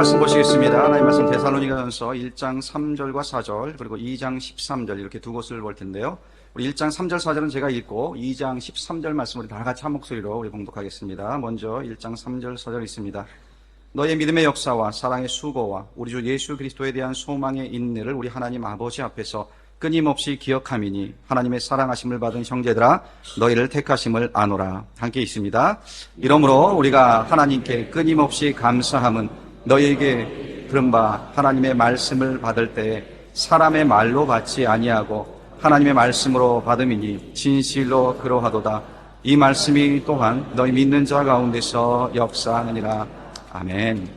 말씀 보시겠습니다. 하나님 말씀 데살로니가전서 1장 3절과 4절 그리고 2장 13절 이렇게 두 곳을 볼 텐데요. 우리 1장 3절 4절은 제가 읽고 2장 13절 말씀 우리 다 같이 한 목소리로 우리 봉독하겠습니다. 먼저 1장 3절 4절 있습니다. 너의 믿음의 역사와 사랑의 수고와 우리 주 예수 그리스도에 대한 소망의 인내를 우리 하나님 아버지 앞에서 끊임없이 기억함이니 하나님의 사랑하심을 받은 형제들아 너희를 택하심을 아노라. 함께 있습니다. 이러므로 우리가 하나님께 끊임없이 감사함은 너희에게 들은 바 하나님의 말씀을 받을 때 사람의 말로 받지 아니하고 하나님의 말씀으로 받음이니 진실로 그러하도다. 이 말씀이 또한 너희 믿는 자 가운데서 역사하느니라. 아멘.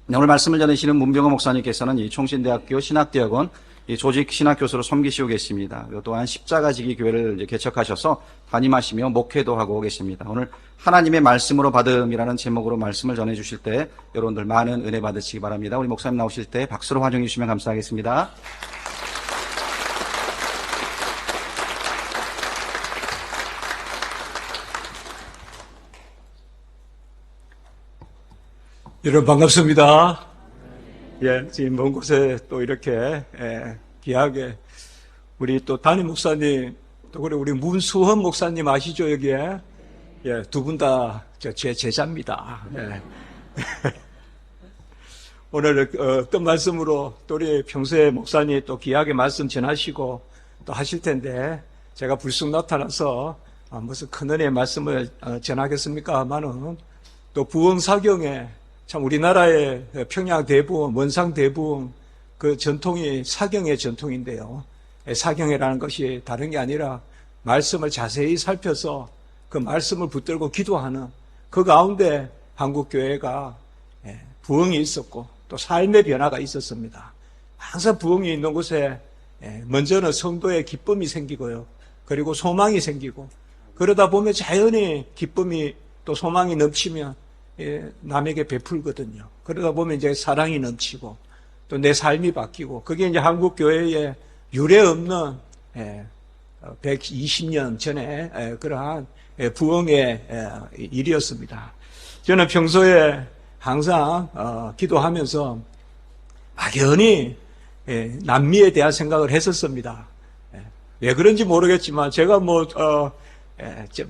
오늘 말씀을 전해주시는 문병호 목사님께서는 이 총신대학교 신학대학원 조직 신학교수로 섬기시고 계십니다. 또한 십자가지기 교회를 개척하셔서 담임하시며 목회도 하고 계십니다. 오늘 하나님의 말씀으로 받음이라는 제목으로 말씀을 전해주실 때 여러분들 많은 은혜 받으시기 바랍니다. 우리 목사님 나오실 때 박수로 환영해 주시면 감사하겠습니다. 여러분 반갑습니다. 지금 먼 곳에 또 이렇게 귀하게 우리 또 담임 목사님 또 그리고 우리 문수헌 목사님 아시죠 여기에? 두 분 다 제 제자입니다. 오늘 어떤 말씀으로 또 우리 평소에 목사님 또 귀하게 말씀 전하시고 또 하실 텐데 제가 불쑥 나타나서 무슨 큰 은혜의 말씀을 전하겠습니까 하면은 또 부흥사경에 참 우리나라의 평양 대부흥, 원상 대부흥 그 전통이 사경의 전통인데요. 사경이라는 것이 다른 게 아니라 말씀을 자세히 살펴서 그 말씀을 붙들고 기도하는 그 가운데 한국교회가 부흥이 있었고 또 삶의 변화가 있었습니다. 항상 부흥이 있는 곳에 먼저는 성도의 기쁨이 생기고요. 그리고 소망이 생기고 그러다 보면 자연히 기쁨이 또 소망이 넘치면 남에게 베풀거든요. 그러다 보면 이제 사랑이 넘치고 또 내 삶이 바뀌고 그게 이제 한국 교회의 유례 없는 120년 전에 그러한 부흥의 일이었습니다. 저는 평소에 항상 기도하면서 막연히 남미에 대한 생각을 했었습니다. 왜 그런지 모르겠지만 제가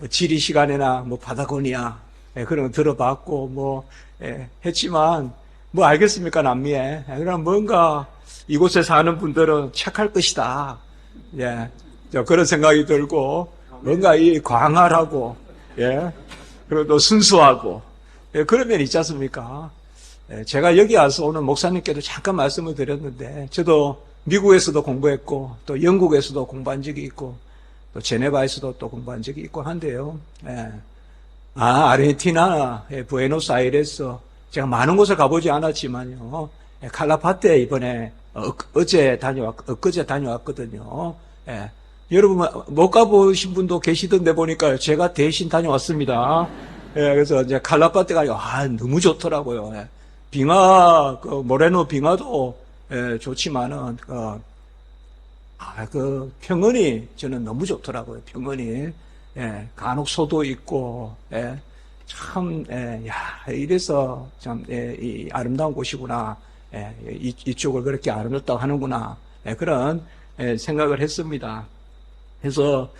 지리 시간에나 파타고니아 그런 거 들어봤고 했지만 알겠습니까 남미에. 그럼 뭔가 이곳에 사는 분들은 착할 것이다. 그런 생각이 들고 뭔가 이 광활하고 그리고 또 순수하고 그런 면이 있지 않습니까? 제가 여기 와서 오늘 목사님께도 잠깐 말씀을 드렸는데 저도 미국에서도 공부했고 또 영국에서도 공부한 적이 있고 또 제네바에서도 또 공부한 적이 있고 한데요. 아르헨티나 부에노스아이레스 제가 많은 곳을 가보지 않았지만요. 칼라파테 이번에 엊그제 다녀왔거든요. 여러분 못 가보신 분도 계시던데 보니까 제가 대신 다녀왔습니다. 그래서 이제 칼라파테가 너무 좋더라고요. 빙하 모레노 빙하도 좋지만은 그 평원이 저는 너무 좋더라고요. 평원이 간혹 소도 있고 참 이래서 참 이 아름다운 곳이구나. 이쪽을 그렇게 아름답다고 하는구나. 그런 생각을 했습니다. 그래서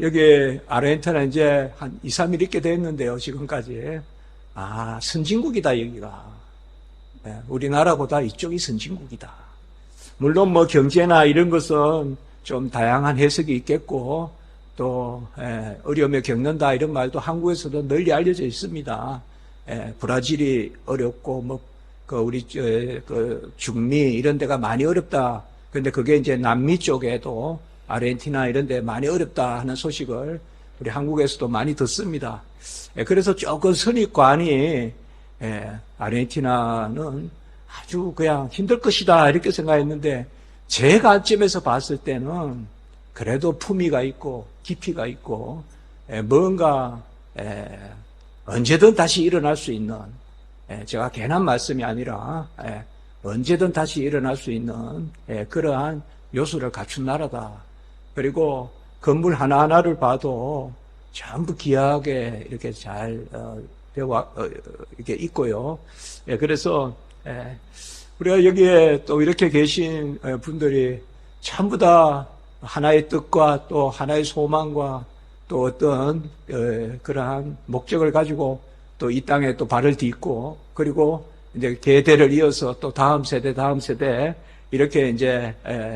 여기 아르헨티나 이제 한 2, 3일 있게 됐는데요. 지금까지 선진국이다 여기가. 우리나라보다 이쪽이 선진국이다. 물론 경제나 이런 것은 좀 다양한 해석이 있겠고 또 어려움을 겪는다 이런 말도 한국에서도 널리 알려져 있습니다. 브라질이 어렵고 우리 중미 이런 데가 많이 어렵다. 근데 그게 이제 남미 쪽에도 아르헨티나 이런 데 많이 어렵다 하는 소식을 우리 한국에서도 많이 듣습니다. 그래서 조금 선입관이 아르헨티나는 아주 그냥 힘들 것이다 이렇게 생각했는데 제 관점에서 봤을 때는 그래도 품위가 있고 깊이가 있고 뭔가 언제든 다시 일어날 수 있는 제가 괜한 말씀이 아니라 언제든 다시 일어날 수 있는 그러한 요소를 갖춘 나라다. 그리고 건물 하나하나를 봐도 전부 귀하게 이렇게 잘 이렇게 있고요. 그래서 우리가 여기에 또 이렇게 계신 분들이 전부 다 하나의 뜻과 또 하나의 소망과 또 어떤 그러한 목적을 가지고 또 이 땅에 또 발을 딛고 그리고 이제 계대를 이어서 또 다음 세대 이렇게 이제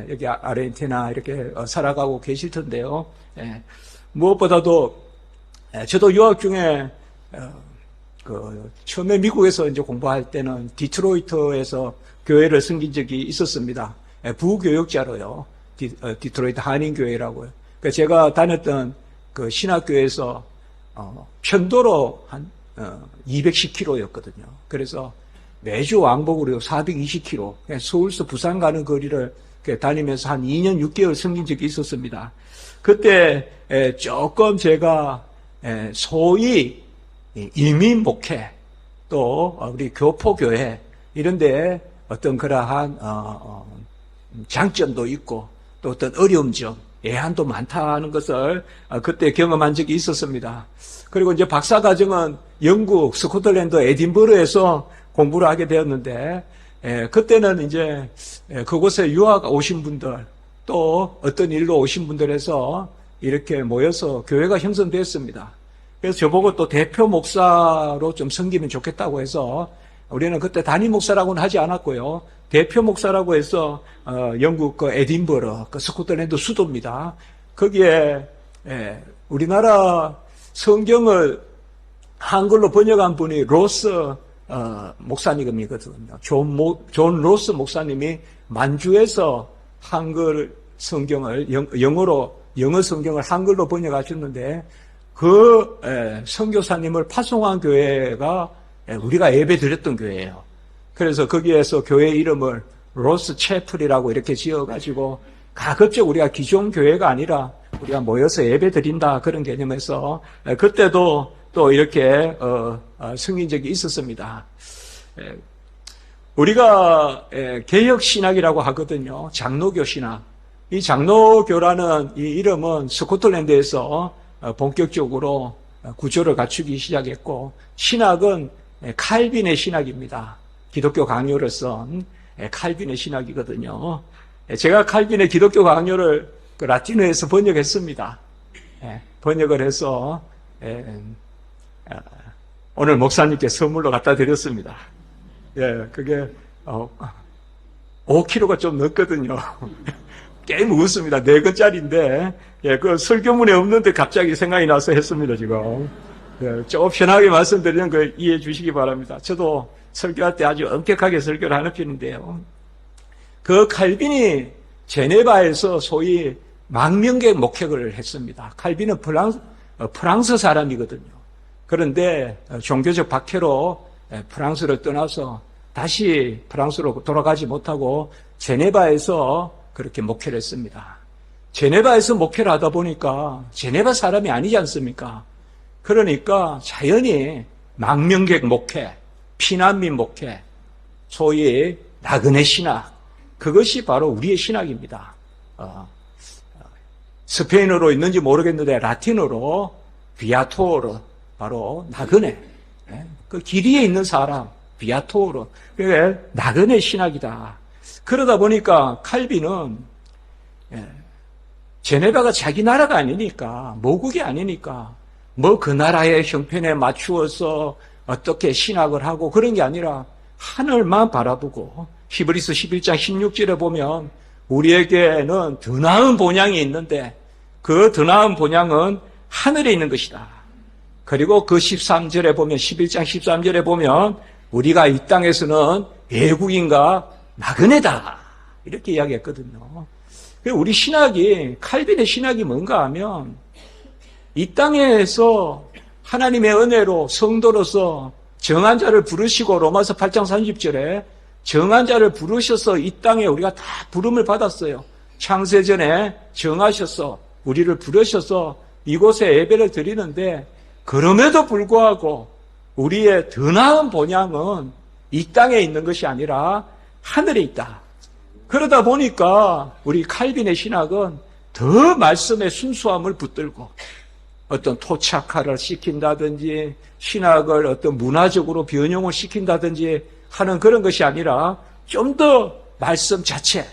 여기 아르헨티나 이렇게 살아가고 계실 텐데요. 무엇보다도 저도 유학 중에 처음에 미국에서 이제 공부할 때는 디트로이트에서 교회를 섬긴 적이 있었습니다. 부교역자로요. 디트로이트 한인교회라고요. 그러니까 제가 다녔던 그 신학교에서 편도로 한 210km였거든요. 그래서 매주 왕복으로 420km, 서울에서 부산 가는 거리를 다니면서 한 2년 6개월 섬긴 적이 있었습니다. 그때 조금 제가 소위 이민 목회 또 우리 교포교회 이런데 어떤 그러한 장점도 있고 또 어떤 어려움 점, 애한도 많다는 것을 그때 경험한 적이 있었습니다. 그리고 이제 박사과정은 영국 스코틀랜드 에딘버러에서 공부를 하게 되었는데, 그때는 이제 그곳에 유학 오신 분들, 또 어떤 일로 오신 분들에서 이렇게 모여서 교회가 형성되었습니다. 그래서 저보고 또 대표 목사로 좀 섬기면 좋겠다고 해서 우리는 그때 담임 목사라고는 하지 않았고요. 대표 목사라고 해서 영국 그 에딘버러, 그 스코틀랜드 수도입니다. 거기에 우리나라 성경을 한글로 번역한 분이 로스 목사님이거든요. 존 로스 목사님이 만주에서 한글 성경을 영어 성경을 한글로 번역하셨는데 그 선교사님을 파송한 교회가 우리가 예배 드렸던 교회예요. 그래서 거기에서 교회 이름을 로스 채플이라고 이렇게 지어가지고 가급적 우리가 기존 교회가 아니라 우리가 모여서 예배 드린다 그런 개념에서 그때도 또 이렇게 섬긴 적이 있었습니다. 우리가 개혁 신학이라고 하거든요. 장로교 신학. 이 장로교라는 이 이름은 스코틀랜드에서 본격적으로 구조를 갖추기 시작했고 신학은 칼빈의 신학입니다. 기독교 강요를 쓴 칼빈의 신학이거든요. 제가 칼빈의 기독교 강요를 그 라틴어에서 번역했습니다. 번역을 해서 오늘 목사님께 선물로 갖다 드렸습니다. 그게 5kg가 좀 넘거든요. 꽤 무겁습니다. 4권짜리인데 그 설교문에 없는데 갑자기 생각이 나서 했습니다. 지금 좀 편하게 말씀드리는 걸 이해해 주시기 바랍니다. 저도 설교할 때 아주 엄격하게 설교를 하는 편인데요. 그 칼빈이 제네바에서 소위 망명객 목회를 했습니다. 칼빈은 프랑스 사람이거든요. 그런데 종교적 박해로 프랑스를 떠나서 다시 프랑스로 돌아가지 못하고 제네바에서 그렇게 목회를 했습니다. 제네바에서 목회를 하다 보니까 제네바 사람이 아니지 않습니까? 그러니까 자연히 망명객 목회, 피난민 목회, 소위 나그네 신학, 그것이 바로 우리의 신학입니다. 스페인어로 있는지 모르겠는데 라틴어로 비아토르, 바로 나그네, 그 길 위에 있는 사람, 비아토르, 그게 나그네 신학이다. 그러다 보니까 칼빈은 제네바가 자기 나라가 아니니까, 모국이 아니니까 뭐 그 나라의 형편에 맞추어서 어떻게 신학을 하고 그런 게 아니라 하늘만 바라보고 히브리서 11장 16절에 보면 우리에게는 더 나은 본향이 있는데 그 더 나은 본향은 하늘에 있는 것이다. 그리고 그 13절에 보면 11장 13절에 보면 우리가 이 땅에서는 외국인과 나그네다 이렇게 이야기했거든요. 우리 신학이 칼빈의 신학이 뭔가 하면 이 땅에서 하나님의 은혜로 성도로서 정한 자를 부르시고 로마서 8장 30절에 정한 자를 부르셔서 이 땅에 우리가 다 부름을 받았어요. 창세전에 정하셔서 우리를 부르셔서 이곳에 예배를 드리는데 그럼에도 불구하고 우리의 더 나은 본향은 이 땅에 있는 것이 아니라 하늘에 있다. 그러다 보니까 우리 칼빈의 신학은 더 말씀의 순수함을 붙들고 어떤 토착화를 시킨다든지 신학을 어떤 문화적으로 변형을 시킨다든지 하는 그런 것이 아니라 좀 더 말씀 자체.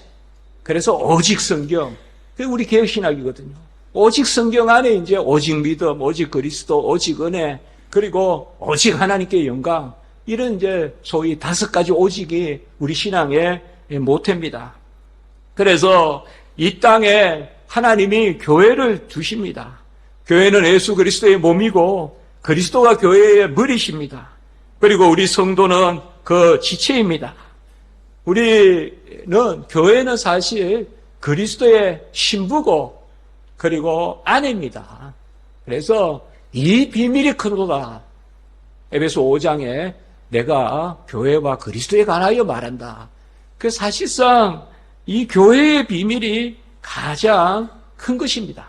그래서 오직 성경. 그게 우리 개혁신학이거든요. 오직 성경 안에 이제 오직 믿음, 오직 그리스도, 오직 은혜, 그리고 오직 하나님께 영광. 이런 이제 소위 5가지 오직이 우리 신앙의 모태입니다. 그래서 이 땅에 하나님이 교회를 두십니다. 교회는 예수 그리스도의 몸이고 그리스도가 교회의 머리십니다. 그리고 우리 성도는 그 지체입니다. 교회는 사실 그리스도의 신부고 그리고 아내입니다. 그래서 이 비밀이 크도다. 에베소 5장에 내가 교회와 그리스도에 관하여 말한다. 그 사실상 이 교회의 비밀이 가장 큰 것입니다.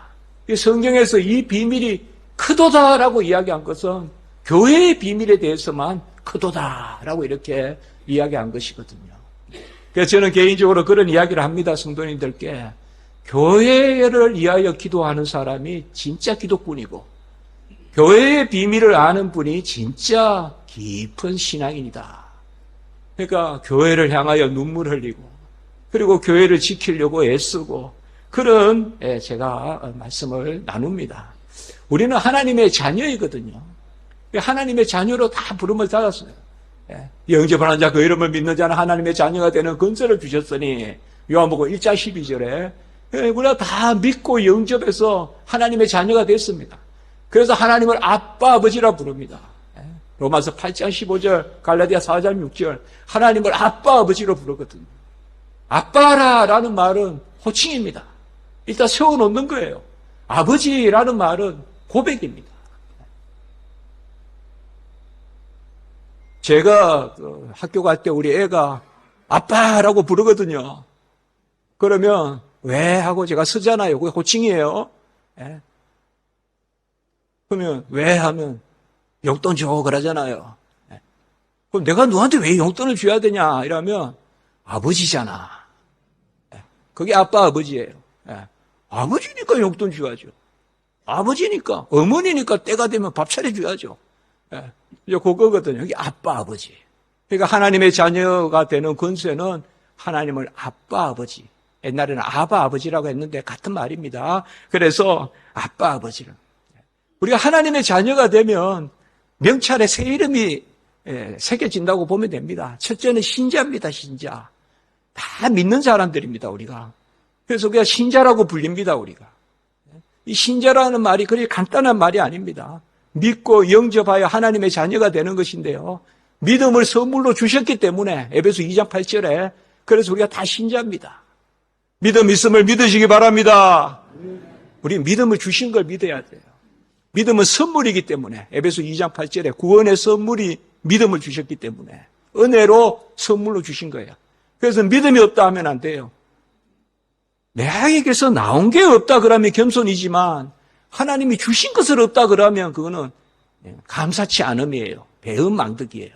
성경에서 이 비밀이 크도다라고 이야기한 것은 교회의 비밀에 대해서만 크도다라고 이렇게 이야기한 것이거든요. 그래서 저는 개인적으로 그런 이야기를 합니다. 성도님들께. 교회를 위하여 기도하는 사람이 진짜 기독군이고 교회의 비밀을 아는 분이 진짜 깊은 신앙인이다. 그러니까 교회를 향하여 눈물 흘리고 그리고 교회를 지키려고 애쓰고 그런 제가 말씀을 나눕니다. 우리는 하나님의 자녀이거든요. 하나님의 자녀로 다 부름을 받았어요. 영접하는 자 그 이름을 믿는 자는 하나님의 자녀가 되는 권세를 주셨으니 요한복음 1장 12절에 우리가 다 믿고 영접해서 하나님의 자녀가 됐습니다. 그래서 하나님을 아빠 아버지라 부릅니다. 로마서 8장 15절 갈라디아 4장 6절 하나님을 아빠 아버지로 부르거든요. 아빠라는 말은 호칭입니다. 일단 세워놓는 거예요. 아버지라는 말은 고백입니다. 제가 학교 갈 때 우리 애가 아빠라고 부르거든요. 그러면 왜 하고 제가 쓰잖아요. 그게 호칭이에요. 예. 그러면 왜 하면 용돈 줘 그러잖아요. 예. 그럼 내가 너한테 왜 용돈을 줘야 되냐 이러면 아버지잖아. 예. 그게 아빠 아버지예요. 예. 아버지니까 용돈 줘야죠. 아버지니까 어머니니까 때가 되면 밥 차려줘야죠. 예. 그거거든요. 이게 아빠 아버지. 그러니까 하나님의 자녀가 되는 권세는 하나님을 아빠 아버지. 옛날에는 아바 아버지라고 했는데 같은 말입니다. 그래서 아빠 아버지를. 우리가 하나님의 자녀가 되면 명찰에 새 이름이 새겨진다고 보면 됩니다. 첫째는 신자입니다. 신자. 다 믿는 사람들입니다. 우리가. 그래서 우리가 신자라고 불립니다. 우리가. 이 신자라는 말이 그리 간단한 말이 아닙니다. 믿고 영접하여 하나님의 자녀가 되는 것인데요. 믿음을 선물로 주셨기 때문에 에베소 2장 8절에 그래서 우리가 다 신자입니다. 믿음 있음을 믿으시기 바랍니다. 우리 믿음을 주신 걸 믿어야 돼요. 믿음은 선물이기 때문에 에베소 2장 8절에 구원의 선물이 믿음을 주셨기 때문에 은혜로 선물로 주신 거예요. 그래서 믿음이 없다 하면 안 돼요. 내에게서 나온 게 없다 그러면 겸손이지만 하나님이 주신 것을 없다 그러면 그거는 감사치 않음이에요. 배은망덕이에요.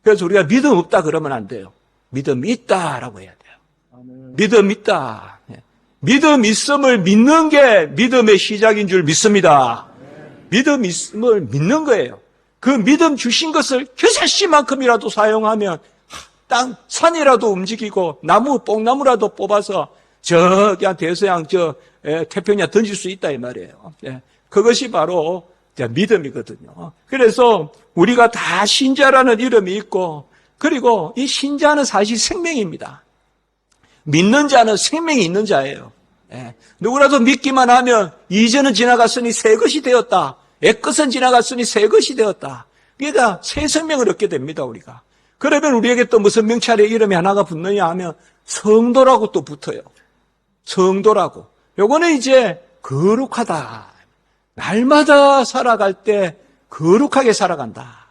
그래서 우리가 믿음 없다 그러면 안 돼요. 믿음 있다라고 해야 돼요. 믿음 있다. 믿음 있음을 믿는 게 믿음의 시작인 줄 믿습니다. 믿음 있음을 믿는 거예요. 그 믿음 주신 것을 겨자씨만큼이라도 사용하면 땅 산이라도 움직이고 나무 뽕나무라도 뽑아서 저기 한 대서양 태평양 던질 수 있다 이 말이에요. 그것이 바로 믿음이거든요. 그래서 우리가 다 신자라는 이름이 있고 그리고 이 신자는 사실 생명입니다. 믿는 자는 생명이 있는 자예요. 누구라도 믿기만 하면 이전은 지나갔으니 새 것이 되었다. 옛것은 지나갔으니 새 것이 되었다. 그러니까 새 생명을 얻게 됩니다. 우리가. 그러면 우리에게 또 무슨 명찰의 이름이 하나가 붙느냐 하면 성도라고 또 붙어요. 성도라고. 요거는 이제 거룩하다. 날마다 살아갈 때 거룩하게 살아간다.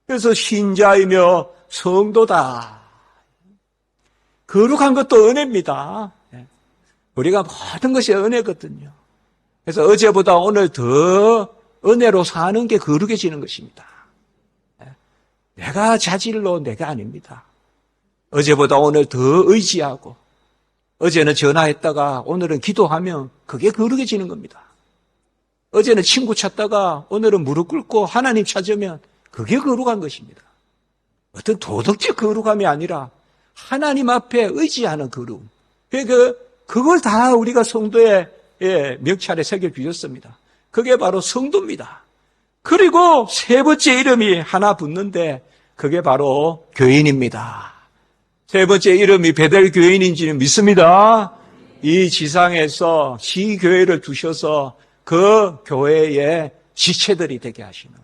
그래서 신자이며 성도다. 거룩한 것도 은혜입니다. 우리가 모든 것이 은혜거든요. 그래서 어제보다 오늘 더 은혜로 사는 게 거룩해지는 것입니다. 내가 자질로 내가 아닙니다. 어제보다 오늘 더 의지하고 어제는 전화했다가 오늘은 기도하면 그게 거룩해지는 겁니다. 어제는 친구 찾다가 오늘은 무릎 꿇고 하나님 찾으면 그게 거룩한 것입니다. 어떤 도덕적 거룩함이 아니라 하나님 앞에 의지하는 거룩. 그걸 다 우리가 성도의 명찰에 새겨주셨습니다. 그게 바로 성도입니다. 그리고 세 번째 이름이 하나 붙는데 그게 바로 교인입니다. 세 번째 이름이 베델 교인인지는 믿습니다. 이 지상에서 시교회를 두셔서 그 교회의 지체들이 되게 하시는.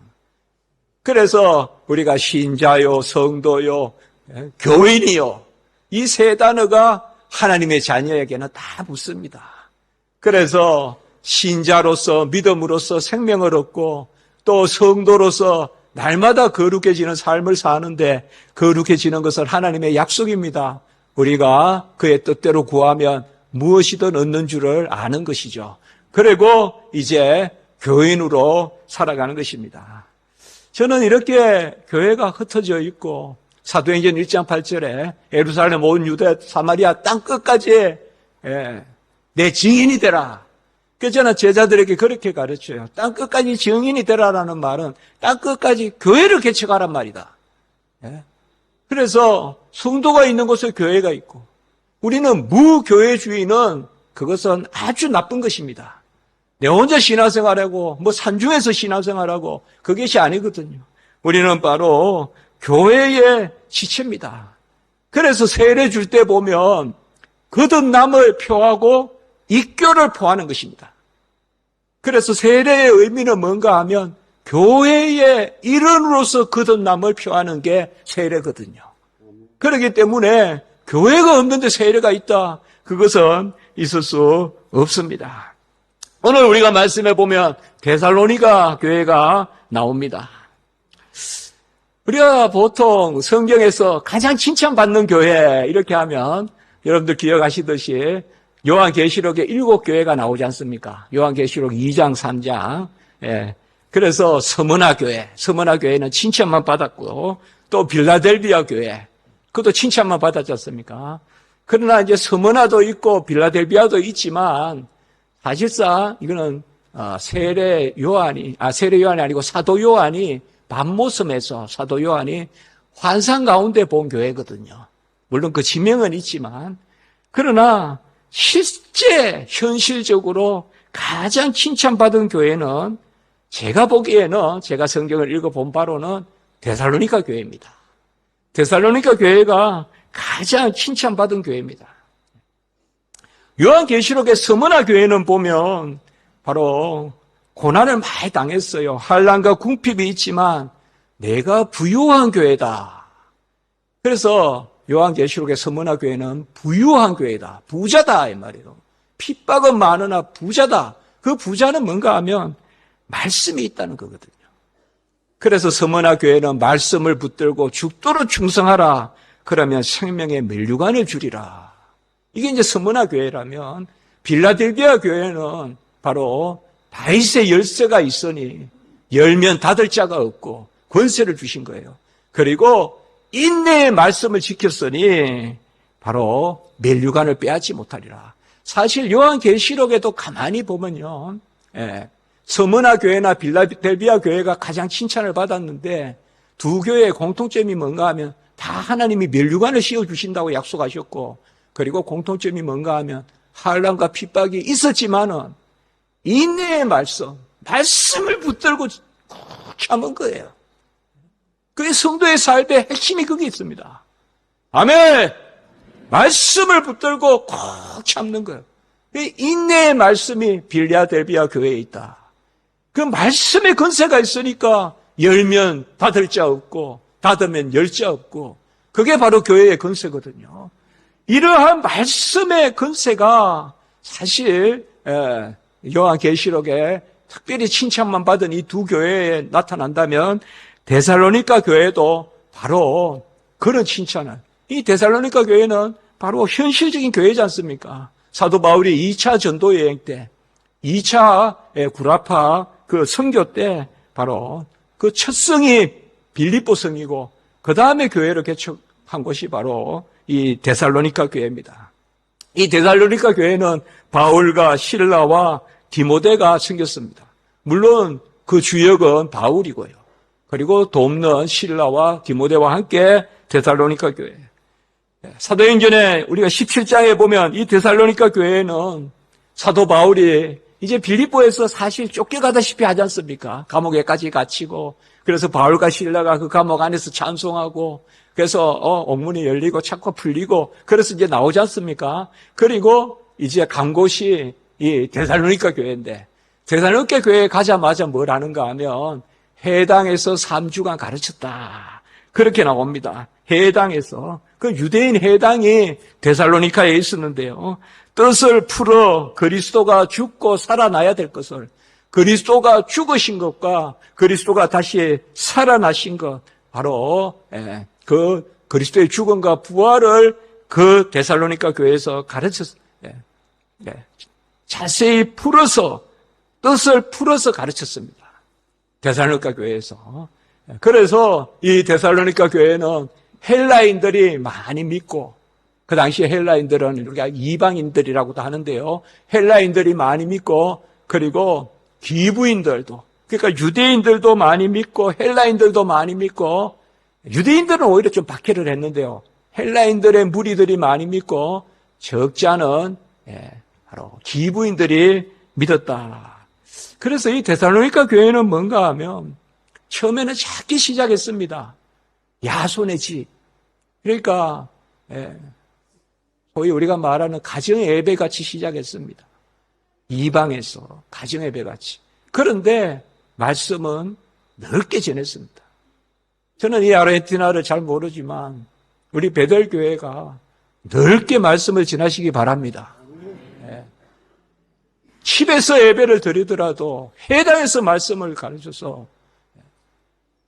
그래서 우리가 신자요, 성도요, 교인이요. 이 세 단어가 하나님의 자녀에게는 다 붙습니다. 그래서 신자로서 믿음으로써 생명을 얻고 또 성도로서 날마다 거룩해지는 삶을 사는데 거룩해지는 것은 하나님의 약속입니다. 우리가 그의 뜻대로 구하면 무엇이든 얻는 줄을 아는 것이죠. 그리고 이제 교인으로 살아가는 것입니다. 저는 이렇게 교회가 흩어져 있고 사도행전 1장 8절에 예루살렘 온 유대 사마리아 땅끝까지 내 증인이 되라. 그래서 저는 제자들에게 그렇게 가르쳐요. 땅끝까지 증인이 되라라는 말은 땅끝까지 교회를 개척하란 말이다. 그래서 성도가 있는 곳에 교회가 있고 우리는 무교회주의는 그것은 아주 나쁜 것입니다. 내 혼자 신앙생활하고 뭐 산중에서 신앙생활하고 그것이 아니거든요. 우리는 바로 교회의 지체입니다. 그래서 세례 줄 때 보면 거듭남을 표하고 입교를 포하는 것입니다. 그래서 세례의 의미는 뭔가 하면 교회의 일원으로서 거듭남을 표하는 게 세례거든요. 그렇기 때문에 교회가 없는데 세례가 있다. 그것은 있을 수 없습니다. 오늘 우리가 말씀해 보면 데살로니가 교회가 나옵니다. 우리가 보통 성경에서 가장 칭찬받는 교회 이렇게 하면 여러분들 기억하시듯이 요한계시록에 7교회가 나오지 않습니까? 요한계시록 2장, 3장. 그래서 서머나 교회는 칭찬만 받았고 또 빌라델비아 교회 그것도 칭찬만 받았지 않습니까? 그러나 이제 서머나도 있고 빌라델비아도 있지만 사실상 이거는 세례 요한이 아니고 사도 요한이 밤모섬에서 사도 요한이 환상 가운데 본 교회거든요. 물론 그 지명은 있지만 그러나 실제 현실적으로 가장 칭찬받은 교회는 제가 보기에는 제가 성경을 읽어본 바로는 데살로니가 교회입니다. 데살로니가 교회가 가장 칭찬받은 교회입니다. 요한계시록의 서머나 교회는 보면 바로 고난을 많이 당했어요. 환난과 궁핍이 있지만 내가 부유한 교회다. 그래서 요한계시록의 서머나 교회는 부유한 교회다. 부자다 이 말이에요. 핍박은 많으나 부자다. 그 부자는 뭔가 하면 말씀이 있다는 거거든요. 그래서 서머나 교회는 말씀을 붙들고 죽도록 충성하라. 그러면 생명의 면류관을 주리라. 이게 이제 서머나 교회라면 빌라델비아 교회는 바로 다윗의 열쇠가 있으니 열면 닫을 자가 없고 권세를 주신 거예요. 그리고 인내의 말씀을 지켰으니 바로 면류관을 빼앗지 못하리라. 사실 요한계시록에도 가만히 보면요. 서머나 교회나 빌라델비아 교회가 가장 칭찬을 받았는데 두 교회의 공통점이 뭔가 하면 다 하나님이 면류관을 씌워주신다고 약속하셨고 그리고 공통점이 뭔가 하면 환난과 핍박이 있었지만은 인내의 말씀을 붙들고 참은 거예요. 그게 성도의 삶의 핵심이 그게 있습니다. 아멘! 말씀을 붙들고 꼭 참는 거예요. 인내의 말씀이 빌라델비아 교회에 있다. 그 말씀의 권세가 있으니까 열면 닫을 자 없고 닫으면 열 자 없고 그게 바로 교회의 권세거든요. 이러한 말씀의 권세가 사실 요한계시록에 특별히 칭찬만 받은 이 두 교회에 나타난다면 데살로니가 교회도 바로 그런 칭찬을 이 데살로니가 교회는 바로 현실적인 교회지 않습니까? 사도 바울이 2차 전도 여행 때 2차 구라파 그 선교 때 바로 그 첫 성이 빌립보 성이고 그 다음에 교회를 개척한 곳이 바로 이 데살로니가 교회입니다. 이 데살로니가 교회는 바울과 실라와 디모데가 생겼습니다. 물론 그 주역은 바울이고요. 그리고 돕는 실라와 디모데와 함께 데살로니가 교회. 사도행전에 우리가 17장에 보면 이 데살로니가 교회는 사도 바울이 이제 빌립보에서 사실 쫓겨가다시피 하지 않습니까? 감옥에까지 갇히고, 그래서 바울과 실라가 그 감옥 안에서 찬송하고, 그래서 옥문이 열리고 창고 풀리고, 그래서 이제 나오지 않습니까? 그리고 이제 간 곳이 이 데살로니가 교회인데, 데살로니가 교회에 가자마자 뭘 하는가 하면 해당에서 3주간 가르쳤다. 그렇게 나옵니다. 해당에서. 그 유대인 해당이 데살로니카에 있었는데요. 뜻을 풀어 그리스도가 죽고 살아나야 될 것을, 그리스도가 죽으신 것과 그리스도가 다시 살아나신 것, 바로 그 그리스도의 죽음과 부활을 그 데살로니가 교회에서 가르쳤어요. 자세히 풀어서, 뜻을 풀어서 가르쳤습니다. 데살로니가 교회에서. 그래서 이 데살로니가 교회는 헬라인들이 많이 믿고, 그 당시에 헬라인들은 우리가 이방인들이라고도 하는데요. 헬라인들이 많이 믿고, 그리고 기부인들도, 그러니까 유대인들도 많이 믿고 헬라인들도 많이 믿고, 유대인들은 오히려 좀 박해를 했는데요. 헬라인들의 무리들이 많이 믿고 적자는 바로 기부인들이 믿었다. 그래서 이 데살로니가 교회는 뭔가 하면 처음에는 작게 시작했습니다. 야손의 집. 그러니까 소위 우리가 말하는 가정 예배같이 시작했습니다. 이방에서 가정 예배같이. 그런데 말씀은 넓게 전했습니다. 저는 이 아르헨티나를 잘 모르지만 우리 베델교회가 넓게 말씀을 전하시기 바랍니다. 집에서 예배를 드리더라도 해당에서 말씀을 가르쳐서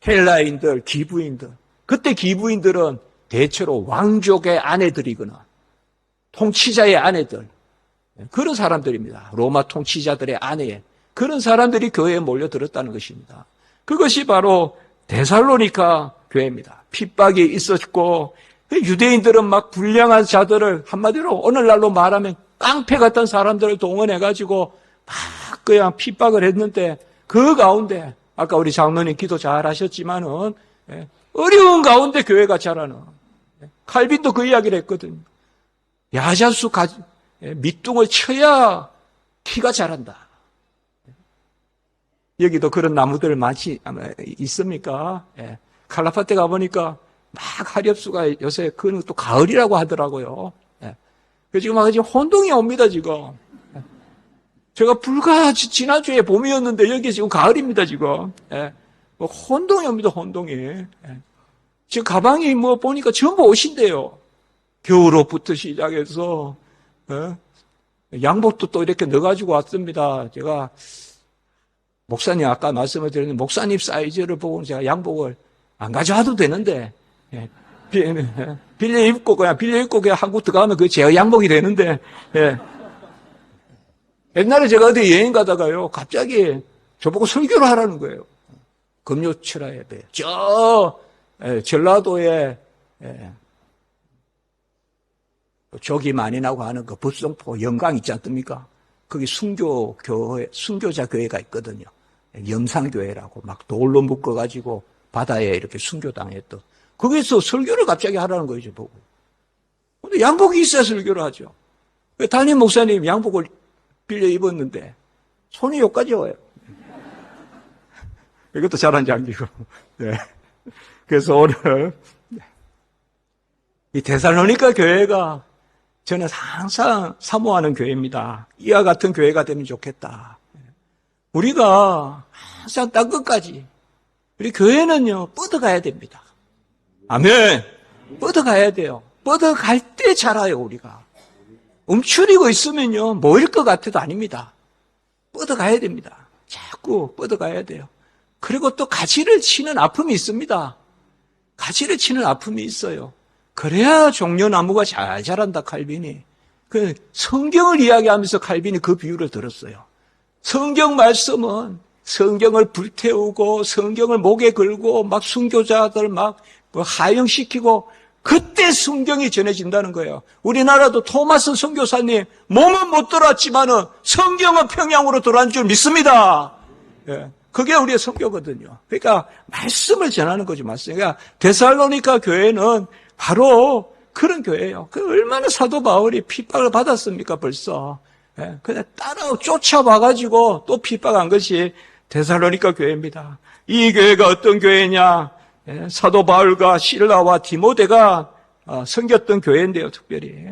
헬라인들, 기부인들, 그때 기부인들은 대체로 왕족의 아내들이거나 통치자의 아내들, 그런 사람들입니다. 로마 통치자들의 아내, 그런 사람들이 교회에 몰려들었다는 것입니다. 그것이 바로 데살로니가 교회입니다. 핍박이 있었고 유대인들은 막 불량한 자들을, 한마디로 오늘날로 말하면 깡패 같은 사람들을 동원해가지고 막 그냥 핍박을 했는데, 그 가운데 아까 우리 장로님 기도 잘 하셨지만은 어려운 가운데 교회가 자라는, 칼빈도 그 이야기를 했거든요. 야자수 밑둥을 쳐야 키가 자란다. 여기도 그런 나무들 많이 있습니까? 칼라파테 가보니까 막 하렵수가 요새 그는 또 가을이라고 하더라고요. 지금 막 혼동이 옵니다, 지금. 제가 불과 지난주에 봄이었는데 여기 지금 가을입니다, 지금. 뭐 혼동이 옵니다, 혼동이. 지금 가방이 뭐 보니까 전부 옷인데요. 겨울옷부터 시작해서, 양복도 또 이렇게 넣어가지고 왔습니다. 제가, 목사님 아까 말씀을 드렸는데, 목사님 사이즈를 보고 제가 양복을 안 가져와도 되는데, 빌려 입고 그냥 한국 들어가면 그 제 양복이 되는데, 옛날에 제가 어디 여행 가다가요, 갑자기 저보고 설교를 하라는 거예요. 금요철야 예배. 전라도에, 조기 많이 나고 하는 그 불성포 영광 있지 않습니까? 거기 순교자 교회가 있거든요. 염산교회라고 막 돌로 묶어가지고 바다에 이렇게 순교당했던. 거기서 설교를 갑자기 하라는 거예요, 저보고. 근데 양복이 있어야 설교를 하죠. 담임 목사님 양복을 빌려 입었는데 손이 여기까지 와요. 이것도 잘한 장기고. 네. 그래서 오늘 이 데살로니가 교회가 저는 항상 사모하는 교회입니다. 이와 같은 교회가 되면 좋겠다. 우리가 항상 땅 끝까지 우리 교회는요 뻗어가야 됩니다. 아멘. 뻗어가야 돼요. 뻗어갈 때 자라요, 우리가. 움츠리고 있으면요 모일 것 같아도 아닙니다. 뻗어가야 됩니다. 자꾸 뻗어가야 돼요. 그리고 또 가지를 치는 아픔이 있습니다. 가지를 치는 아픔이 있어요. 그래야 종려나무가 잘 자란다, 칼빈이. 그 성경을 이야기하면서 칼빈이 그 비유를 들었어요. 성경 말씀은 성경을 불태우고 성경을 목에 걸고 막 순교자들 막 하영시키고 그때 성경이 전해진다는 거예요. 우리나라도 토마스 선교사님 몸은 못 들어왔지만은 성경은 평양으로 들어간 줄 믿습니다. 그게 우리의 성교거든요. 그러니까 말씀을 전하는 거죠, 말씀. 그러니까 데살로니가 교회는 바로 그런 교회예요. 그 얼마나 사도 바울이 핍박을 받았습니까, 벌써. 예, 그냥 쫓아와가지고 또 핍박한 것이 데살로니가 교회입니다. 이 교회가 어떤 교회냐? 예, 사도 바울과 실라와 디모데가 섬겼던 교회인데요, 특별히.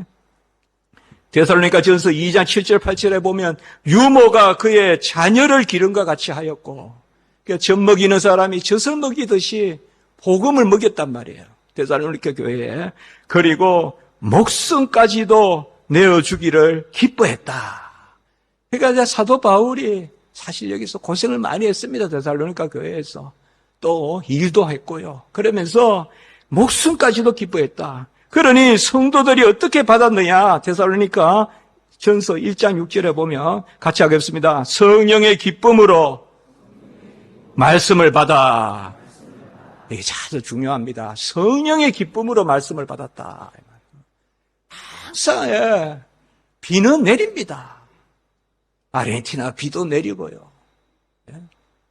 데살로니가 전서 2장 7절 8절에 보면 유모가 그의 자녀를 기름과 같이 하였고, 그러니까 젖 먹이는 사람이 젖을 먹이듯이 복음을 먹였단 말이에요. 데살로니가 교회에. 그리고 목숨까지도 내어주기를 기뻐했다. 그러니까 이제 사도 바울이 사실 여기서 고생을 많이 했습니다. 데살로니가 교회에서. 또 일도 했고요. 그러면서 목숨까지도 기뻐했다. 그러니 성도들이 어떻게 받았느냐? 데살로니가 전서 1장 6절에 보면 같이 하겠습니다. 성령의 기쁨으로 말씀을 받아. 이게 아주 중요합니다. 성령의 기쁨으로 말씀을 받았다. 항상 비는 내립니다. 아르헨티나 비도 내리고요.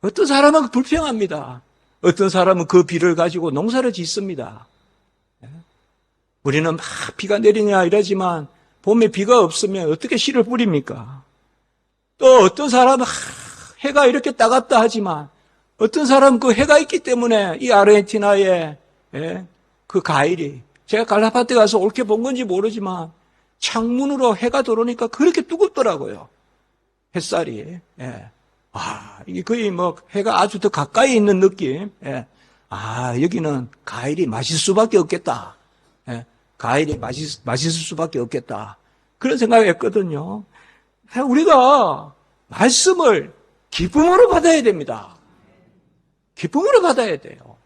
어떤 사람은 불평합니다. 어떤 사람은 그 비를 가지고 농사를 짓습니다. 우리는 막 비가 내리냐 이러지만 봄에 비가 없으면 어떻게 씨를 뿌립니까? 또 어떤 사람은 해가 이렇게 따갑다 하지만 어떤 사람은 그 해가 있기 때문에 이 아르헨티나의 그 과일이 제가 갈라파테 가서 옳게 본 건지 모르지만 창문으로 해가 들어오니까 그렇게 뜨겁더라고요. 햇살이. 이게 거의 뭐 해가 아주 더 가까이 있는 느낌. 여기는 과일이 맛있을 수밖에 없겠다. 과일이 맛있을 수밖에 없겠다. 그런 생각을 했거든요. 우리가 말씀을 기쁨으로 받아야 됩니다. 기쁨으로 받아야 돼요.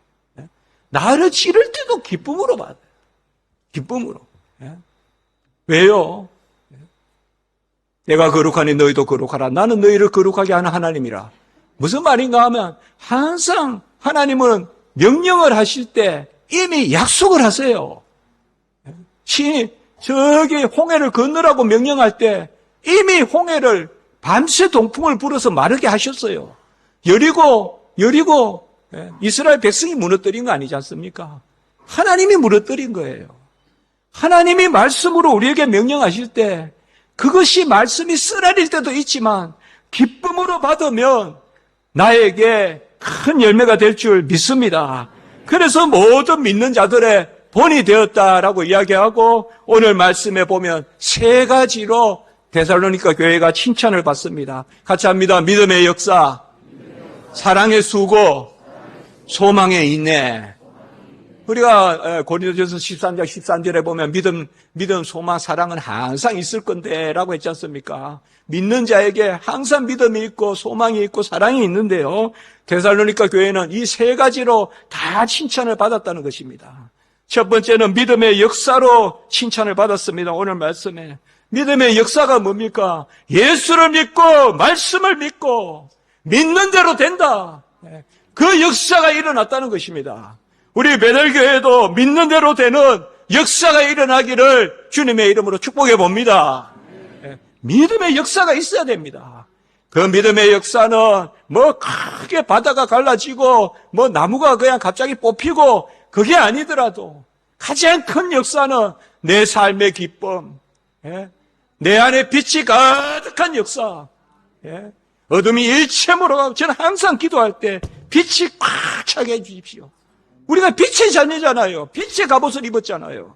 나를 찌를 때도 기쁨으로 받아요. 기쁨으로. 왜요? 내가 거룩하니 너희도 거룩하라. 나는 너희를 거룩하게 하는 하나님이라. 무슨 말인가 하면 항상 하나님은 명령을 하실 때 이미 약속을 하세요. 신이 저기 홍해를 건너라고 명령할 때 이미 홍해를 밤새 동풍을 불어서 마르게 하셨어요. 여리고 이스라엘 백성이 무너뜨린 거 아니지 않습니까? 하나님이 무너뜨린 거예요. 하나님이 말씀으로 우리에게 명령하실 때 그것이 말씀이 쓰라릴 때도 있지만 기쁨으로 받으면 나에게 큰 열매가 될 줄 믿습니다. 그래서 모든 믿는 자들의 본이 되었다라고 이야기하고 오늘 말씀에 보면 세 가지로 데살로니가 교회가 칭찬을 받습니다. 같이 합니다. 믿음의 역사, 사랑의 수고, 소망의 인내. 우리가 고린도전서 13장 13절에 보면 믿음, 소망, 사랑은 항상 있을 건데 라고 했지 않습니까? 믿는 자에게 항상 믿음이 있고 소망이 있고 사랑이 있는데요. 데살로니가 교회는 이 세 가지로 다 칭찬을 받았다는 것입니다. 첫 번째는 믿음의 역사로 칭찬을 받았습니다. 오늘 말씀에. 믿음의 역사가 뭡니까? 예수를 믿고 말씀을 믿고 믿는 대로 된다. 그 역사가 일어났다는 것입니다. 우리 베델교회도 믿는 대로 되는 역사가 일어나기를 주님의 이름으로 축복해 봅니다. 믿음의 역사가 있어야 됩니다. 그 믿음의 역사는 뭐 크게 바다가 갈라지고 뭐 나무가 그냥 갑자기 뽑히고 그게 아니더라도 가장 큰 역사는 내 삶의 기쁨, 내 안에 빛이 가득한 역사, 어둠이 일체 몰아가고 저는 항상 기도할 때 빛이 꽉 차게 해주십시오. 우리가 빛의 자녀잖아요. 빛의 갑옷을 입었잖아요.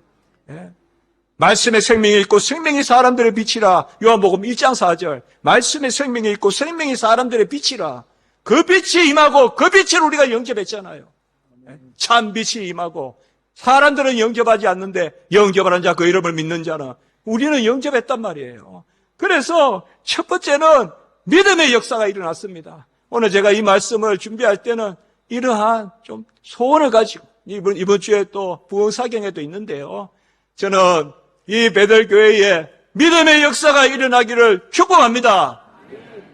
말씀의 생명이 있고 생명이 사람들의 빛이라. 요한복음 1장 4절. 말씀의 생명이 있고 생명이 사람들의 빛이라. 그 빛이 임하고 그 빛을 우리가 영접했잖아요. 참 빛이 임하고 사람들은 영접하지 않는데 영접하는 자 그 이름을 믿는 자는 우리는 영접했단 말이에요. 그래서 첫 번째는 믿음의 역사가 일어났습니다. 오늘 제가 이 말씀을 준비할 때는 이러한 좀 소원을 가지고 이번 주에 또 부흥사경에도 있는데요. 저는 이 베델교회에 믿음의 역사가 일어나기를 축복합니다.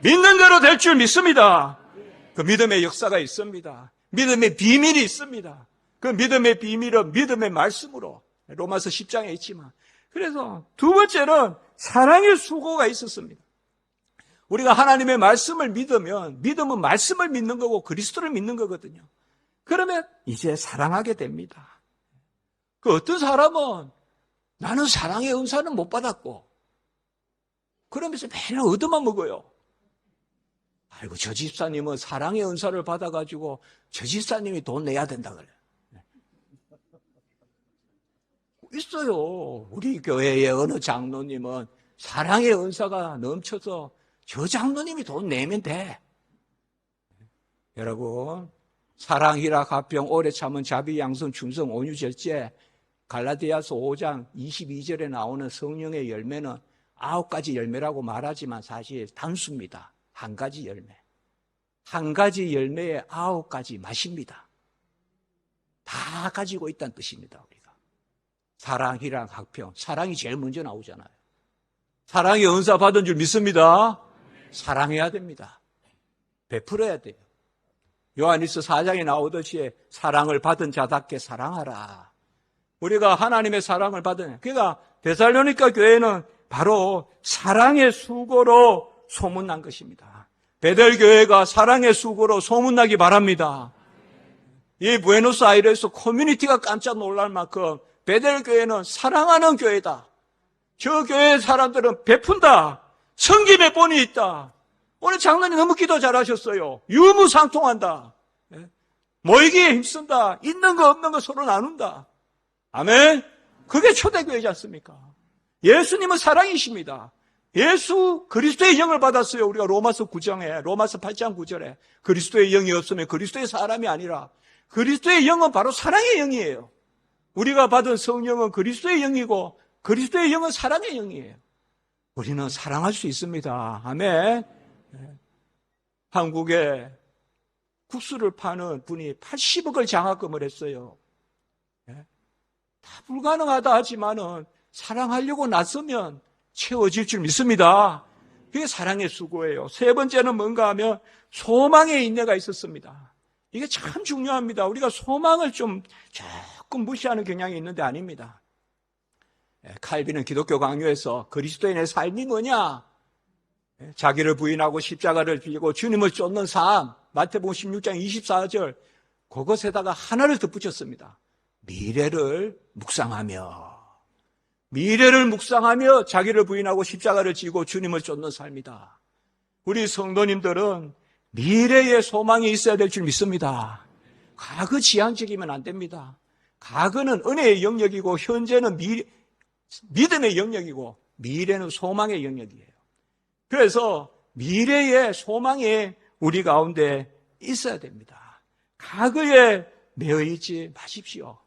믿는 대로 될 줄 믿습니다. 그 믿음의 역사가 있습니다. 믿음의 비밀이 있습니다. 그 믿음의 비밀은 믿음의 말씀으로 로마서 10장에 있지만 그래서 두 번째는 사랑의 수고가 있었습니다. 우리가 하나님의 말씀을 믿으면, 믿음은 말씀을 믿는 거고 그리스도를 믿는 거거든요. 그러면 이제 사랑하게 됩니다. 그 어떤 사람은 나는 사랑의 은사는 못 받았고, 그러면서 맨날 얻어만 먹어요. 아이고, 저 집사님은 사랑의 은사를 받아가지고 저 집사님이 돈 내야 된다 그래요. 있어요. 우리 교회의 어느 장로님은 사랑의 은사가 넘쳐서 저 장로님이 돈 내면 돼. 여러분, 사랑, 희락, 화평, 오래 참은 자비, 양선, 충성, 온유, 절제, 갈라디아서 5장 22절에 나오는 성령의 열매는 9가지 열매라고 말하지만 사실 단수입니다. 한 가지 열매. 한 가지 열매에 9가지 맛입니다. 다 가지고 있다는 뜻입니다, 우리가. 사랑, 희락, 화평. 사랑이 제일 먼저 나오잖아요. 사랑의 은사 받은 줄 믿습니다. 사랑해야 됩니다. 베풀어야 돼요. 요한일서 4장에 나오듯이 사랑을 받은 자답게 사랑하라. 우리가 하나님의 사랑을 받은, 그러니까 데살로니가 교회는 바로 사랑의 수고로 소문난 것입니다. 베델교회가 사랑의 수고로 소문나기 바랍니다. 이 부에노스아이레스 커뮤니티가 깜짝 놀랄 만큼 베델교회는 사랑하는 교회다. 저 교회 사람들은 베푼다. 섬김의 본이 있다. 오늘 장로님 너무 기도 잘하셨어요. 유무상통한다. 모이기에 힘쓴다. 있는 거 없는 거 서로 나눈다. 아멘. 그게 초대교회지 않습니까? 예수님은 사랑이십니다. 예수 그리스도의 영을 받았어요. 우리가 로마서 9장에, 로마서 8장 9절에 그리스도의 영이 없으면 그리스도의 사람이 아니라, 그리스도의 영은 바로 사랑의 영이에요. 우리가 받은 성령은 그리스도의 영이고 그리스도의 영은 사랑의 영이에요. 우리는 사랑할 수 있습니다. 아멘. 한국에 국수를 파는 분이 80억을 장학금을 했어요. 다 불가능하다 하지만은 사랑하려고 나서면 채워질 줄 믿습니다. 그게 사랑의 수고예요. 세 번째는 뭔가 하면 소망의 인내가 있었습니다. 이게 참 중요합니다. 우리가 소망을 좀 조금 무시하는 경향이 있는데 아닙니다. 칼빈은 기독교 강요에서 그리스도인의 삶이 뭐냐? 자기를 부인하고 십자가를 지고 주님을 쫓는 삶, 마태복음 16장 24절, 그것에다가 하나를 덧붙였습니다. 미래를 묵상하며 자기를 부인하고 십자가를 지고 주님을 쫓는 삶이다. 우리 성도님들은 미래의 소망이 있어야 될 줄 믿습니다. 과거 지향적이면 안 됩니다. 과거는 은혜의 영역이고 현재는 믿음의 영역이고 미래는 소망의 영역이에요. 그래서 미래의 소망이 우리 가운데 있어야 됩니다. 과거에 매여 있지 마십시오.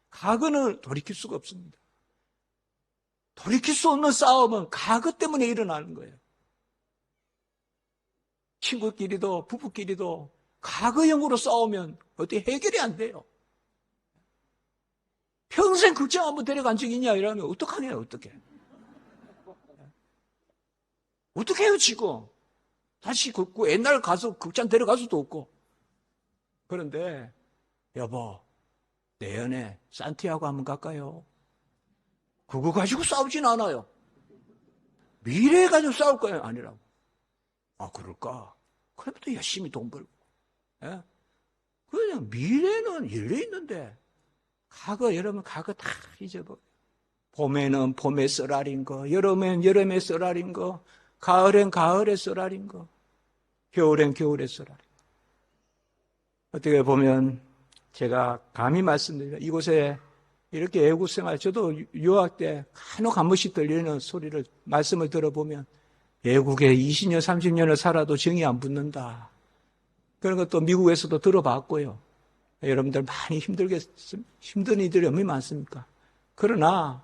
과거는 돌이킬 수가 없습니다. 돌이킬 수 없는 싸움은 과거 때문에 일어나는 거예요. 친구끼리도 부부끼리도 과거형으로 싸우면 어떻게 해결이 안 돼요. 평생 극장 한번 데려간 적 있냐 이러면 어떡하냐 어떻게. 어떻게 해요 지금. 다시 그 옛날 가서 극장 데려갈 수도 없고. 그런데 여보 내년에 산티아고 한번 갈까요? 그거 가지고 싸우진 않아요. 미래 가지고 싸울 거예요? 아니라고. 아, 그럴까? 그럼 또 열심히 돈 벌고. 예? 그냥 미래는 열려 있는데, 여러분, 과거 다 잊어버려요. 봄에는 봄의 썰알인 거, 여름엔 여름의 썰알인 거, 가을엔 가을의 썰알인 거, 겨울엔 겨울의 썰알인 거. 어떻게 보면, 제가 감히 말씀드립니다. 이곳에 이렇게 애국생활, 저도 유학 때 간혹 한 번씩 들리는 소리를, 말씀을 들어보면 외국에 20년, 30년을 살아도 정이 안 붙는다. 그런 것도 미국에서도 들어봤고요. 여러분들 많이 힘든 이들이 얼마나 많습니까? 그러나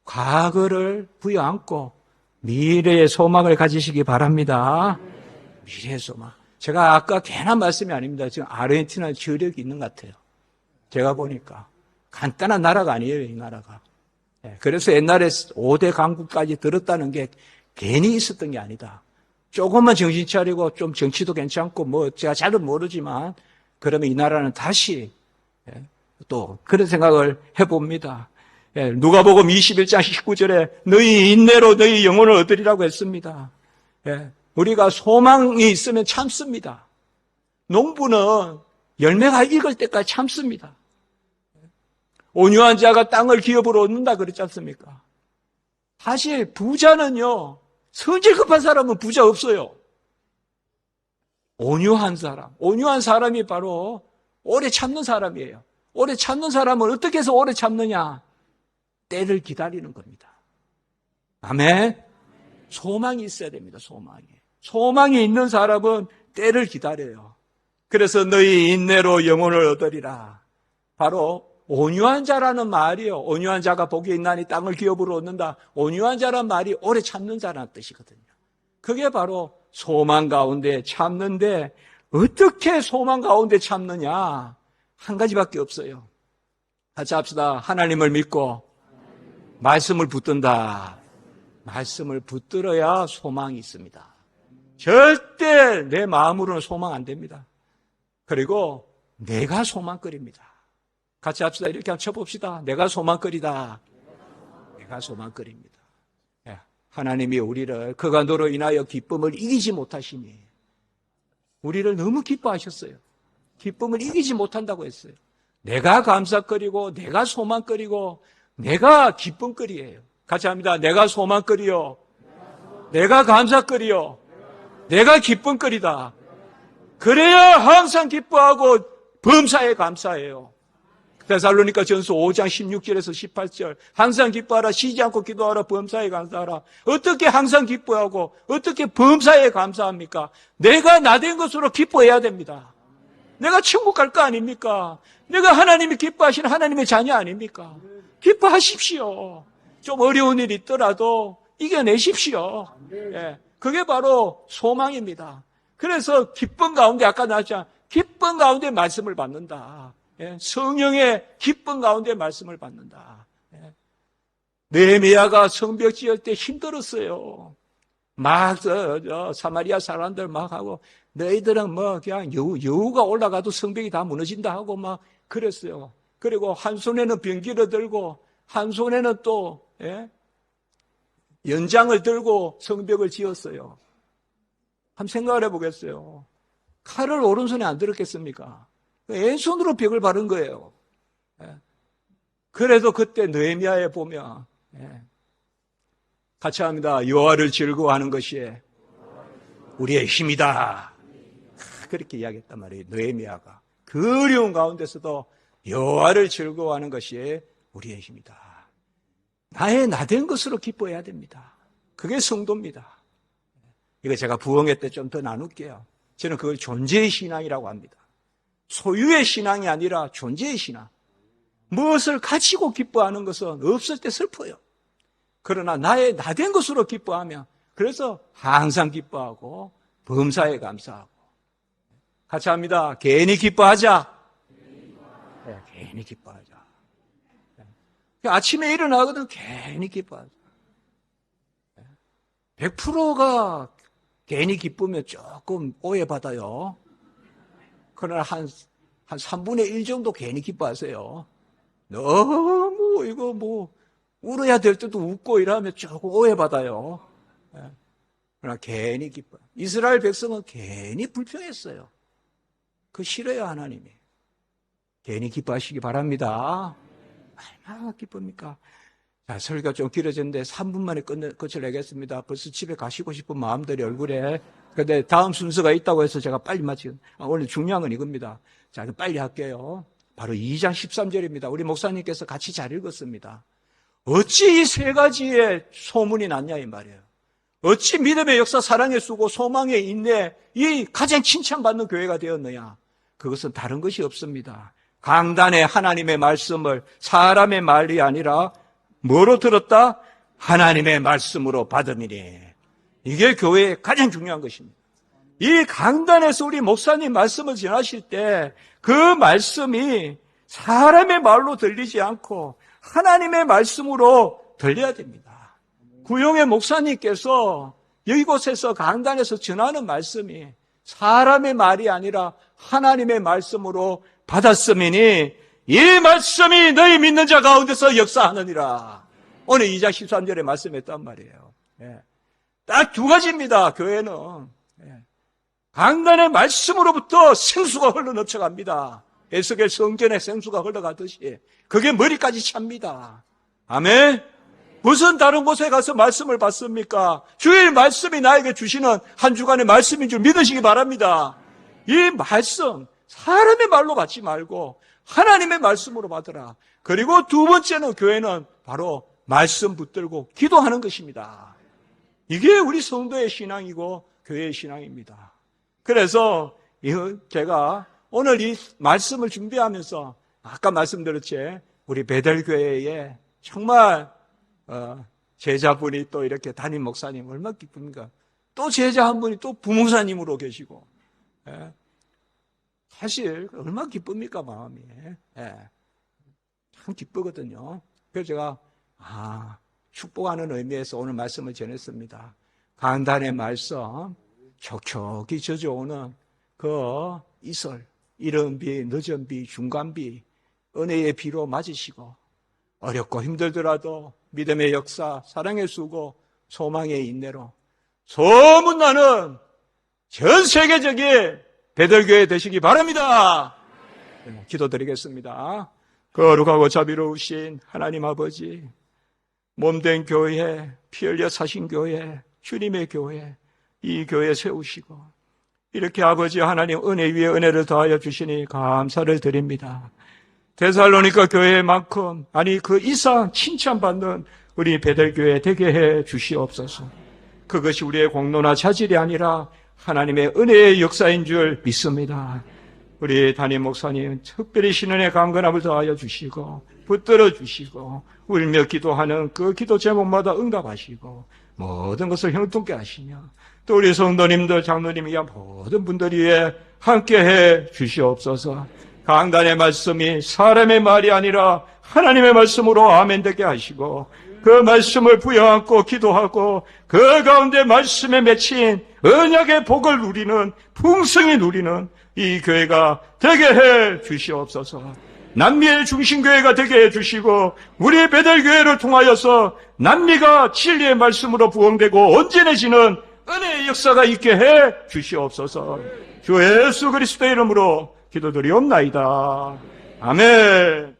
과거를 부여안고 미래의 소망을 가지시기 바랍니다. 미래의 소망. 제가 아까 괜한 말씀이 아닙니다. 지금 아르헨티나 저력이 있는 것 같아요. 제가 보니까. 간단한 나라가 아니에요, 이 나라가. 그래서 옛날에 5대 강국까지 들었다는 게 괜히 있었던 게 아니다. 조금만 정신 차리고 좀 정치도 괜찮고 뭐 제가 잘은 모르지만 그러면 이 나라는 다시 또 그런 생각을 해봅니다. 누가복음 21장 19절에 너희 인내로 너희 영혼을 얻으리라고 했습니다. 우리가 소망이 있으면 참습니다. 농부는 열매가 익을 때까지 참습니다. 온유한 자가 땅을 기업으로 얻는다 그랬지 않습니까? 사실 부자는요, 성질 급한 사람은 부자 없어요. 온유한 사람이 바로 오래 참는 사람이에요. 오래 참는 사람은 어떻게 해서 오래 참느냐? 때를 기다리는 겁니다. 아멘? 소망이 있어야 됩니다, 소망이. 소망이 있는 사람은 때를 기다려요. 그래서 너희 인내로 영혼을 얻으리라. 바로 온유한 자라는 말이요. 온유한 자가 복이 있나니 땅을 기업으로 얻는다. 온유한 자란 말이 오래 참는 자라는 뜻이거든요. 그게 바로 소망 가운데 참는데 어떻게 소망 가운데 참느냐? 한 가지밖에 없어요. 같이 합시다. 하나님을 믿고 말씀을 붙든다. 말씀을 붙들어야 소망이 있습니다. 절대 내 마음으로는 소망 안 됩니다. 그리고 내가 소망거리입니다. 같이 합시다. 이렇게 한번 쳐봅시다. 내가 소망거리다. 내가 소망거리입니다. 하나님이 우리를 그가 너로 인하여 기쁨을 이기지 못하시니 우리를 너무 기뻐하셨어요. 기쁨을 이기지 못한다고 했어요. 내가 감사거리고 내가 소망거리고 내가 기쁨거리예요. 같이 합니다. 내가 소망거리요. 내가 감사거리요. 내가 기쁨거리다. 그래야 항상 기뻐하고 범사에 감사해요. 데살로니가 전서 5장 16절에서 18절 항상 기뻐하라. 쉬지 않고 기도하라. 범사에 감사하라. 어떻게 항상 기뻐하고 어떻게 범사에 감사합니까? 내가 나된 것으로 기뻐해야 됩니다. 내가 천국 갈 거 아닙니까? 내가 하나님이 기뻐하시는 하나님의 자녀 아닙니까? 기뻐하십시오. 좀 어려운 일이 있더라도 이겨내십시오. 그게 바로 소망입니다. 그래서 기쁨 가운데 아까 나왔잖아요. 기쁨 가운데 말씀을 받는다. 성령의 기쁨 가운데 말씀을 받는다. 느헤미야가 성벽 지을 때 힘들었어요. 막 사마리아 사람들 막 하고 너희들은 뭐 그냥 여우가 올라가도 성벽이 다 무너진다 하고 막 그랬어요. 그리고 한 손에는 병기를 들고 한 손에는 또 연장을 들고 성벽을 지었어요. 한번 생각을 해보겠어요. 칼을 오른손에 안 들었겠습니까? 왼손으로 벽을 바른 거예요. 그래도 그때 느헤미야에 보면 같이 합니다. 여호와를 즐거워하는 것이 우리의 힘이다. 그렇게 이야기했단 말이에요. 느헤미야가 그 어려운 가운데서도 여호와를 즐거워하는 것이 우리의 힘이다. 나의 나된 것으로 기뻐해야 됩니다. 그게 성도입니다. 이거 제가 부흥회 때 좀 더 나눌게요. 저는 그걸 존재의 신앙이라고 합니다. 소유의 신앙이 아니라 존재의 신앙. 무엇을 가지고 기뻐하는 것은 없을 때 슬퍼요. 그러나 나의 나된 것으로 기뻐하면 그래서 항상 기뻐하고 범사에 감사하고 같이 합니다. 괜히 기뻐하자. 괜히 기뻐하자. 아침에 일어나거든 괜히 기뻐하자. 100%가 괜히 기쁘면 조금 오해받아요. 그러나 한 3분의 1 정도 괜히 기뻐하세요. 너무 이거 뭐 울어야 될 때도 웃고 이러면 조금 오해받아요. 그러나 괜히 기뻐. 이스라엘 백성은 괜히 불평했어요. 그거 싫어요, 하나님이. 괜히 기뻐하시기 바랍니다. 얼마나 기쁩니까? 자, 설교가 좀 길어졌는데 3분 만에 끝내겠습니다. 벌써 집에 가시고 싶은 마음들이 얼굴에. 근데 다음 순서가 있다고 해서 제가 빨리 마치는. 오늘 중요한 건 이겁니다. 자, 빨리 할게요. 바로 2장 13절입니다. 우리 목사님께서 같이 잘 읽었습니다. 어찌 이 세 가지의 소문이 났냐 이 말이에요. 어찌 믿음의 역사, 사랑의 수고, 소망의 인내, 이 가장 칭찬받는 교회가 되었느냐. 그것은 다른 것이 없습니다. 강단에 하나님의 말씀을 사람의 말이 아니라 뭐로 들었다? 하나님의 말씀으로 받음이니. 이게 교회의 가장 중요한 것입니다. 이 강단에서 우리 목사님 말씀을 전하실 때 그 말씀이 사람의 말로 들리지 않고 하나님의 말씀으로 들려야 됩니다. 구용의 목사님께서 이곳에서 강단에서 전하는 말씀이 사람의 말이 아니라 하나님의 말씀으로 받았음이니 이 말씀이 너희 믿는 자 가운데서 역사하느니라. 오늘 2장 13절에 말씀했단 말이에요. 예. 딱 두 가지입니다. 교회는. 예. 강단의 말씀으로부터 생수가 흘러 넘쳐갑니다. 에스겔 성전에 생수가 흘러가듯이 그게 머리까지 찹니다. 아멘. 무슨 다른 곳에 가서 말씀을 받습니까? 주일 말씀이 나에게 주시는 한 주간의 말씀인 줄 믿으시기 바랍니다. 이 말씀 사람의 말로 받지 말고 하나님의 말씀으로 받으라. 그리고 두 번째는 교회는 바로 말씀 붙들고 기도하는 것입니다. 이게 우리 성도의 신앙이고 교회의 신앙입니다. 그래서 제가 오늘 이 말씀을 준비하면서 아까 말씀드렸지, 우리 베델교회에 정말 제자분이 또 이렇게 담임 목사님 얼마나 기쁩니까? 또 제자 한 분이 또 부목사님으로 계시고, 사실 얼마나 기쁩니까, 마음이. 참 기쁘거든요. 그래서 제가 축복하는 의미에서 오늘 말씀을 전했습니다. 간단의 말씀, 촉촉히 젖어오는 그 이슬, 이른 비, 늦은 비, 중간 비, 은혜의 비로 맞으시고, 어렵고 힘들더라도 믿음의 역사, 사랑의 수고, 소망의 인내로 소문나는 전 세계적인 베델교회 되시기 바랍니다. 기도드리겠습니다. 거룩하고 자비로우신 하나님 아버지, 몸된 교회, 피 흘려 사신 교회, 주님의 교회, 이 교회 세우시고 이렇게 아버지 하나님 은혜 위에 은혜를 더하여 주시니 감사를 드립니다. 데살로니가 교회만큼 그 이상 칭찬받는 우리 베델교회 되게 해 주시옵소서. 그것이 우리의 공로나 자질이 아니라 하나님의 은혜의 역사인 줄 믿습니다. 우리 담임 목사님 특별히 신은의 강건함을 더하여 주시고 붙들어 주시고 울며 기도하는 그 기도 제목마다 응답하시고 모든 것을 형통케 하시며 또 우리 성도님들 장로님이야 모든 분들 위해 함께해 주시옵소서. 강단의 말씀이 사람의 말이 아니라 하나님의 말씀으로 아멘 되게 하시고 그 말씀을 부여안고 기도하고 그 가운데 말씀에 맺힌 언약의 복을 누리는 풍성히 누리는 이 교회가 되게 해 주시옵소서. 남미의 중심교회가 되게 해 주시고 우리 베델교회를 통하여서 남미가 진리의 말씀으로 부흥되고 온전해지는 은혜의 역사가 있게 해 주시옵소서. 주 예수 그리스도의 이름으로 기도드리옵나이다. 아멘.